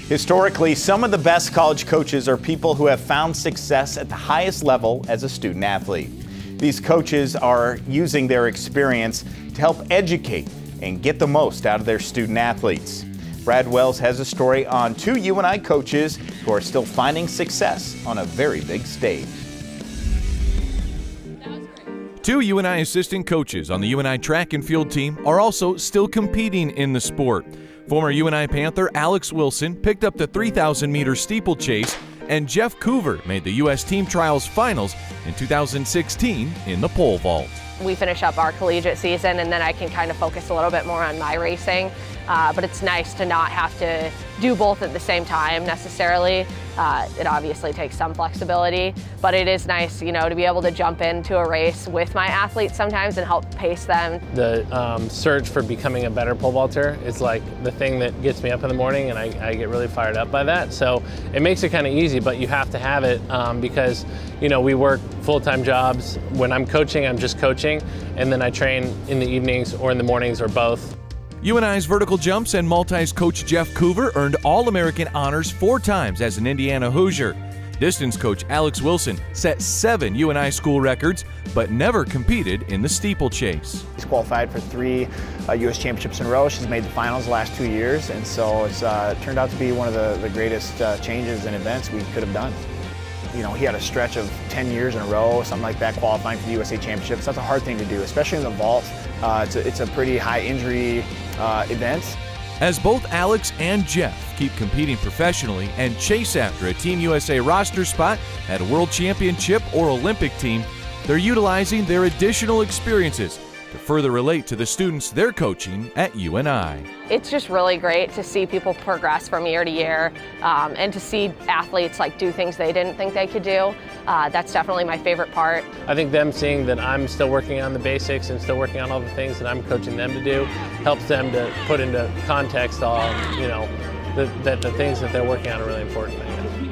Historically, some of the best college coaches are people who have found success at the highest level as a student athlete. These coaches are using their experience to help educate and get the most out of their student athletes. Brad Wells has a story on two UNI coaches who are still finding success on a very big stage. Two UNI assistant coaches on the UNI Track and Field team are also still competing in the sport. Former UNI Panther Alex Wilson picked up the 3,000-meter steeplechase, and Jeff Coover made the U.S. Team Trials Finals in 2016 in the pole vault. We finish up our collegiate season and then I can kind of focus a little bit more on my racing, but it's nice to not have to do both at the same time necessarily. It obviously takes some flexibility, but it is nice, to be able to jump into a race with my athletes sometimes and help pace them. The search for becoming a better pole vaulter is like the thing that gets me up in the morning, and I get really fired up by that. So it makes it kind of easy, but you have to have it because we work full-time jobs. When I'm coaching, I'm just coaching, and then I train in the evenings or in the mornings or both. UNI's vertical jumps and multis coach Jeff Coover earned All-American honors 4 times as an Indiana Hoosier. Distance coach Alex Wilson set 7 UNI school records, but never competed in the steeplechase. She's qualified for 3 U.S. championships in a row. She's made the finals the last 2 years, and so it's turned out to be one of the greatest changes and events we could have done. He had a stretch of 10 years in a row, something like that, qualifying for the USA Championships. That's a hard thing to do, especially in the vault. It's a pretty high injury event. As both Alex and Jeff keep competing professionally and chase after a Team USA roster spot at a World Championship or Olympic team, they're utilizing their additional experiences to further relate to the students they're coaching at UNI. It's just really great to see people progress from year to year and to see athletes do things they didn't think they could do. That's definitely my favorite part. I think them seeing that I'm still working on the basics and still working on all the things that I'm coaching them to do helps them to put into context all, that the things that they're working on are really important, I guess.